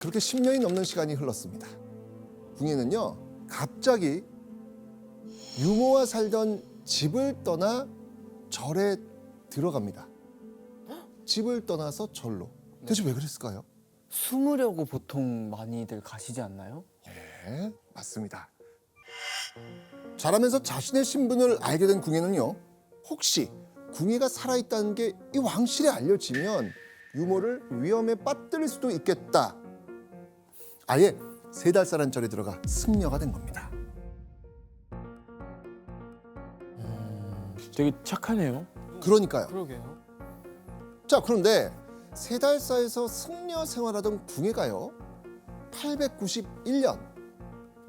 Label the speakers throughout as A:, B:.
A: 그렇게 10년이 넘는 시간이 흘렀습니다. 궁예는요, 갑자기 유모와 살던 집을 떠나 절에 들어갑니다. 집을 떠나서 절로. 대체 왜 그랬을까요?
B: 숨으려고 보통 많이들 가시지 않나요?
A: 네, 맞습니다. 자라면서 자신의 신분을 알게 된 궁예는요, 혹시 궁예가 살아있다는 게 이 왕실에 알려지면 유모를 위험에 빠뜨릴 수도 있겠다. 아예 세달살한 절에 들어가 승려가 된 겁니다.
C: 되게 착하네요.
A: 그러니까요.
B: 그러게요.
A: 자, 그런데 세달사에서 승려 생활하던 궁예가요, 891년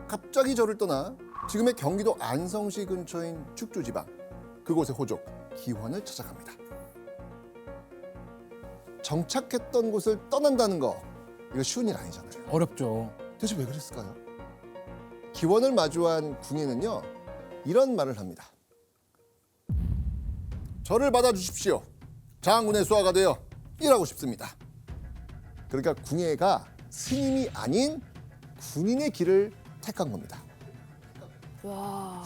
A: 갑자기 절을 떠나 지금의 경기도 안성시 근처인 축주지방, 그곳의 호족 기원을 찾아갑니다. 정착했던 곳을 떠난다는 거, 이거 쉬운 일 아니잖아요.
C: 어렵죠.
A: 대체 왜 그랬을까요? 기원을 마주한 궁예는요, 이런 말을 합니다. 저를 받아주십시오. 장군의 수하가 되어 일하고 싶습니다. 그러니까 궁예가 스님이 아닌 군인의 길을 택한 겁니다.
D: 와.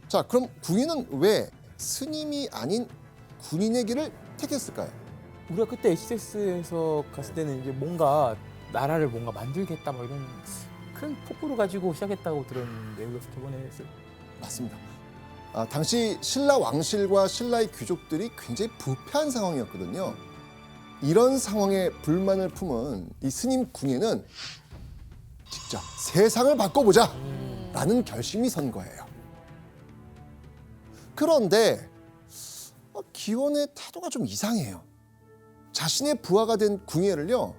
A: 자, 그럼 궁예는 왜 스님이 아닌 군인의 길을 택했을까요?
C: 우리가 그때 HS에서 갔을 때는 이제 뭔가 나라를 뭔가 만들겠다 뭐 이런 큰 폭구를 가지고 시작했다고 들었는데 그래서 저번에
A: 맞습니다. 당시 신라 왕실과 신라의 귀족들이 굉장히 부패한 상황이었거든요. 이런 상황에 불만을 품은 이 스님 궁예는 직접 세상을 바꿔보자 라는 결심이 선 거예요. 그런데 기원의 태도가 좀 이상해요. 자신의 부하가 된 궁예를요,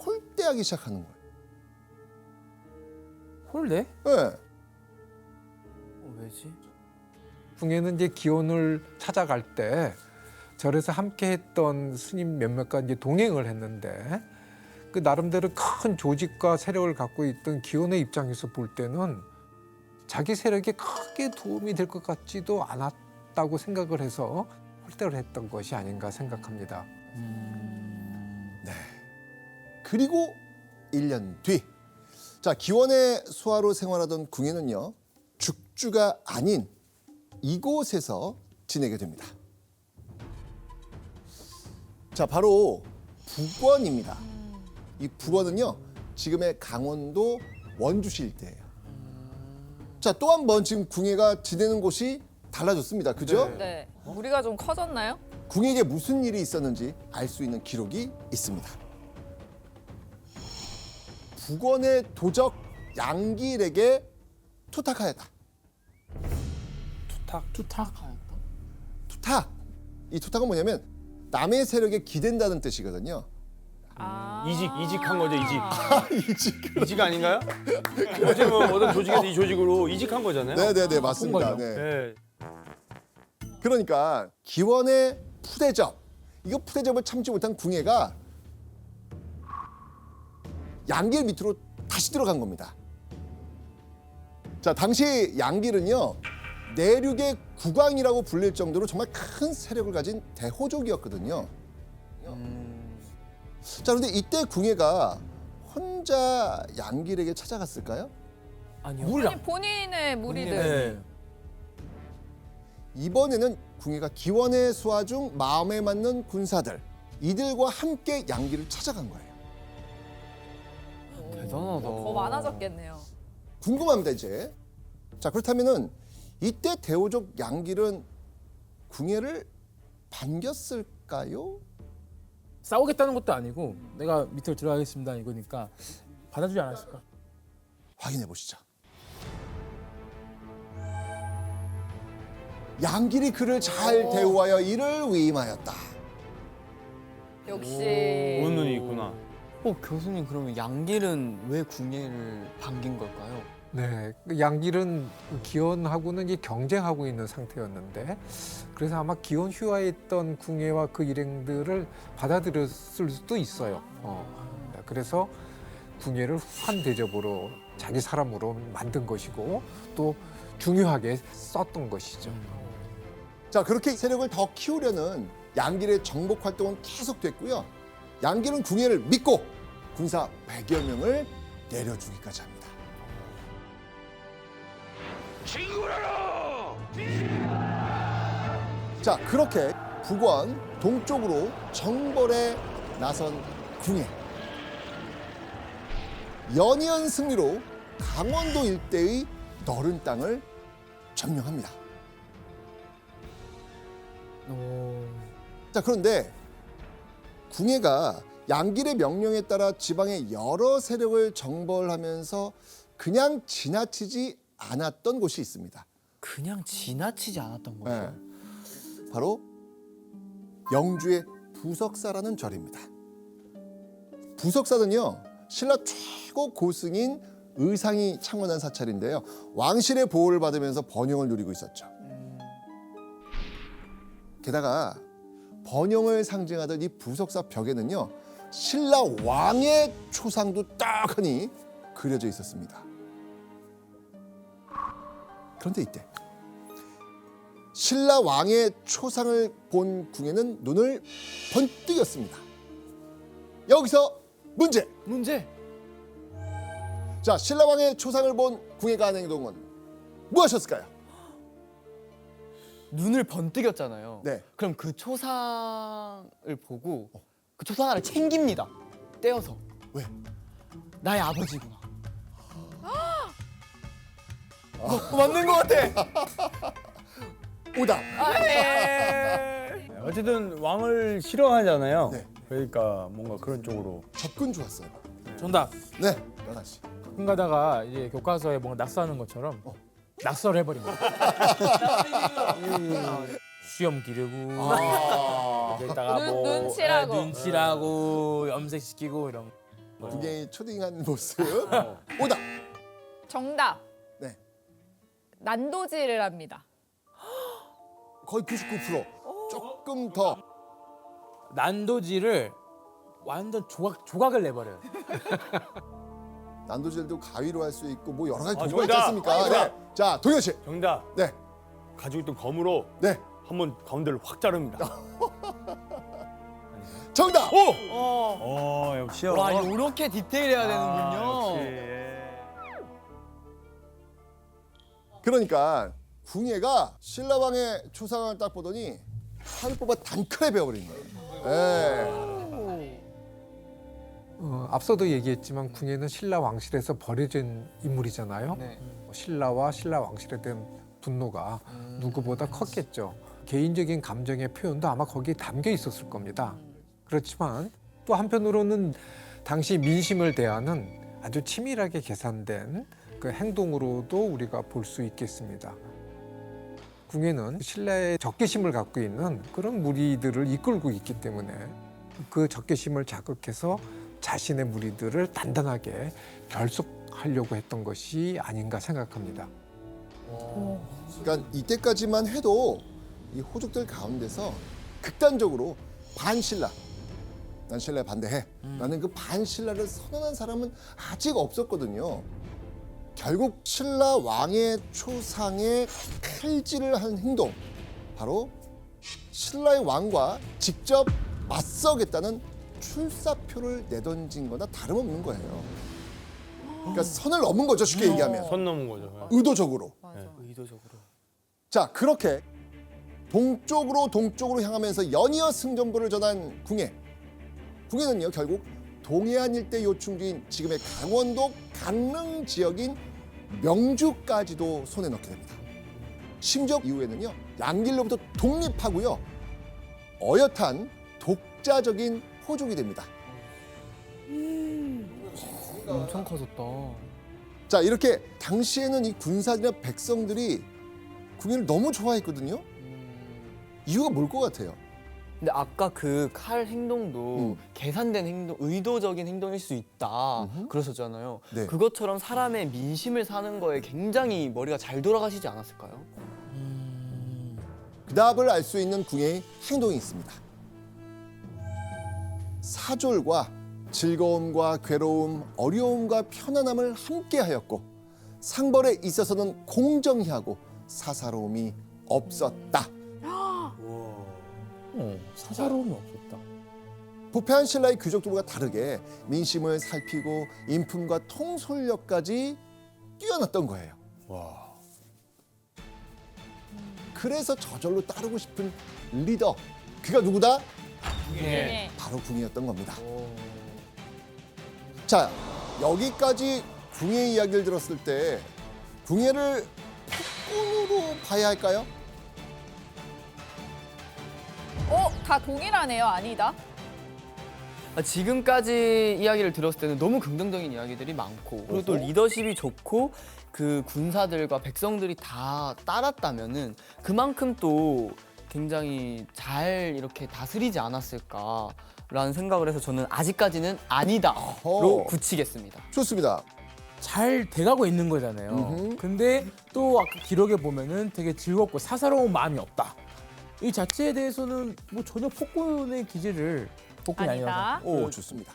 A: 홀대하기 시작하는 거예요.
C: 홀대?
A: 네.
B: 왜지?
E: 궁예는 이제 기원을 찾아갈 때 절에서 함께했던 스님 몇몇과 이제 동행을 했는데 그 나름대로 큰 조직과 세력을 갖고 있던 기원의 입장에서 볼 때는 자기 세력에 크게 도움이 될 것 같지도 않았다고 생각을 해서 홀대를 했던 것이 아닌가 생각합니다.
A: 네. 그리고 1년 뒤, 자, 기원의 수하로 생활하던 궁예는요, 죽주가 아닌 이곳에서 지내게 됩니다. 자, 바로 북원입니다. 이 북원은요, 지금의 강원도 원주시 일대예요. 자, 또 한 번 지금 궁예가 지내는 곳이 달라졌습니다. 그죠?
D: 네. 우리가 좀 커졌나요?
A: 궁예에게 무슨 일이 있었는지 알 수 있는 기록이 있습니다. 북원의 도적 양길에게 투탁하였다.
C: 투탁.
A: 투탁. 이 투탁은 뭐냐면 남의 세력에 기댄다는 뜻이거든요.
F: 이직한 거죠, 이직. 이직 아닌가요? 어제 뭐 어떤 조직에서 이 조직으로 이직한 거잖아요.
A: 네네네, 맞습니다.
C: 거죠.
A: 네.
F: 네.
A: 그러니까 기원의 푸대접, 이거 푸대접을 참지 못한 궁예가 양길 밑으로 다시 들어간 겁니다. 자, 당시 양길은요, 내륙의 국왕이라고 불릴 정도로 정말 큰 세력을 가진 대호족이었거든요. 자, 그런데 이때 궁예가 혼자 양길에게 찾아갔을까요?
C: 아니요.
D: 아니, 본인의 무리들.
C: 네.
A: 이번에는 궁예가 기원의 수하 중 마음에 맞는 군사들, 이들과 함께 양길을 찾아간 거예요.
B: 대단하다.
D: 더 많아졌겠네요.
A: 궁금합니다, 이제. 자, 그렇다면은 이때 대호족 양길은 궁예를 반겼을까요?
C: 싸우겠다는 것도 아니고 내가 밑으로 들어가겠습니다 이거니까 받아주지 않았을까?
A: 확인해 보시죠. 양길이 그를 잘 대우하여 이를 위임하였다.
D: 역시.
F: 보는 눈이 있구나.
B: 교수님 그러면 양길은 왜 궁예를 반긴 걸까요?
E: 네, 그 양길은 기원하고는 이제 경쟁하고 있는 상태였는데 그래서 아마 기원 휴하에 있던 궁예와 그 일행들을 받아들였을 수도 있어요. 그래서 궁예를 후한 대접으로 자기 사람으로 만든 것이고 또 중요하게 썼던 것이죠.
A: 자, 그렇게 세력을 더 키우려는 양길의 정복 활동은 계속됐고요. 양길은 궁예를 믿고 군사 100여 명을 내려주기까지 합니다. 자, 그렇게 북원 동쪽으로 정벌에 나선 궁예. 연이은 승리로 강원도 일대의 너른 땅을 점령합니다. 자, 그런데 궁예가 양길의 명령에 따라 지방의 여러 세력을 정벌하면서 그냥 지나치지 않았던 곳이 있습니다.
B: 그냥 지나치지 않았던 거죠.
A: 네. 바로 영주의 부석사라는 절입니다. 부석사는요, 신라 최고 고승인 의상이 창건한 사찰인데요. 왕실의 보호를 받으면서 번영을 누리고 있었죠. 게다가 번영을 상징하던 이 부석사 벽에는요, 신라 왕의 초상도 딱하니 그려져 있었습니다. 그런데 이때 신라 왕의 초상을 본 궁예는 눈을 번뜩였습니다. 여기서 문제! 자, 신라 왕의 초상을 본 궁예가 한 행동은 무엇이었을까요?
B: 눈을 번뜩였잖아요.
A: 네.
B: 그럼 그 초상을 보고 그 초상 하나를 챙깁니다. 떼어서.
A: 왜?
B: 나의 아버지구나. 맞는 것 같아.
A: 오답!
F: 어쨌든 왕을 싫어하잖아요.
A: 네.
F: 그러니까 뭔가 그런 쪽으로.
A: 접근 좋았어요.
C: 정답.
A: 네, 연아 씨.
C: 가끔 가다가 이제 교과서에 뭔가 낙서하는 것처럼 낙서를 해버린 거야. 수염 기르고 여기다가 뭐
D: 눈치라고.
C: 눈치라고 염색시키고 이런 거.
A: 궁예의 초딩한 모습. 오답!
D: 정답.
A: 네,
D: 난도질을 합니다.
A: 거의 99%. 조금 더.
C: 난도질을 완전 조각을 내버려요.
A: 난도질도 가위로 할 수 있고 뭐 여러 가지
F: 아,
A: 도구가 있지
F: 정답!
A: 않습니까?
F: 정답!
A: 네. 자, 동현 씨.
F: 정답.
A: 네,
F: 가지고 있던 검으로
A: 네.
F: 한번 가운데를 확 자릅니다.
A: 정답!
F: 역시요.
B: 와, 이렇게 디테일해야
F: 아,
B: 되는군요.
A: 그러니까 궁예가 신라왕의 초상을 딱 보더니 칼을 뽑아 단칼에 베어버린 거예요. 네.
E: 앞서도 얘기했지만 궁예는 신라 왕실에서 버려진 인물이잖아요.
B: 네.
E: 신라와 신라 왕실에 대한 분노가 누구보다 컸겠죠. 개인적인 감정의 표현도 아마 거기에 담겨 있었을 겁니다. 그렇지만 또 한편으로는 당시 민심을 대하는 아주 치밀하게 계산된 그 행동으로도 우리가 볼 수 있겠습니다. 궁예는 신라의 적개심을 갖고 있는 그런 무리들을 이끌고 있기 때문에 그 적개심을 자극해서 자신의 무리들을 단단하게 결속하려고 했던 것이 아닌가 생각합니다.
A: 그러니까 이때까지만 해도 이 호족들 가운데서 극단적으로 반신라, 난 신라에 반대해 라는 그 반신라를 선언한 사람은 아직 없었거든요. 결국 신라 왕의 초상에 칼질을 한 행동, 바로 신라의 왕과 직접 맞서겠다는 출사표를 내던진 거나 다름없는 거예요. 그러니까 선을 넘은 거죠, 쉽게 얘기하면.
F: 선 넘은 거죠.
A: 의도적으로.
D: 맞아.
B: 의도적으로.
A: 자, 그렇게 동쪽으로 향하면서 연이어 승전보를 전한 궁예. 궁예는요, 결국 동해안 일대 요충지인 지금의 강원도 강릉 지역인 명주까지도 손에 넣게 됩니다. 심지어 이후에는요, 양길로부터 독립하고요, 어엿한 독자적인 호족이 됩니다.
B: 엄청 커졌다.
A: 자, 이렇게 당시에는 이 군사들이나 백성들이 궁예를 너무 좋아했거든요. 이유가 뭘 것 같아요?
B: 근데 아까 그 칼 행동도 계산된 행동, 의도적인 행동일 수 있다 그러셨잖아요.
A: 네.
B: 그것처럼 사람의 민심을 사는 거에 굉장히 머리가 잘 돌아가시지 않았을까요?
A: 그 답을 알 수 있는 궁예의 행동이 있습니다. 사졸과 즐거움과 괴로움, 어려움과 편안함을 함께하였고 상벌에 있어서는 공정하고 사사로움이 없었다.
C: 사사로움이 없었다.
A: 부패한 신라의 귀족들과 다르게 민심을 살피고 인품과 통솔력까지 뛰어났던 거예요.
F: 와.
A: 그래서 저절로 따르고 싶은 리더, 그가 누구다?
D: 네.
A: 바로 궁이었던 겁니다. 자, 여기까지 궁의 이야기를 들었을 때 궁예를 폭군으로 봐야 할까요?
D: 다 동일하네요. 아니다.
B: 지금까지 이야기를 들었을 때는 너무 긍정적인 이야기들이 많고 그리고 또 리더십이 좋고 그 군사들과 백성들이 다 따랐다면은 그만큼 또 굉장히 잘 이렇게 다스리지 않았을까라는 생각을 해서 저는 아직까지는 아니다로
A: 어허.
B: 굳히겠습니다.
A: 좋습니다.
C: 잘 돼가고 있는 거잖아요.
A: 음흠.
C: 근데 또 아까 기록에 보면은 되게 즐겁고 사사로운 마음이 없다. 이 자체에 대해서는 뭐 전혀 폭군의 기질을 폭군이 아니라서
D: 아니다.
A: 오, 좋습니다.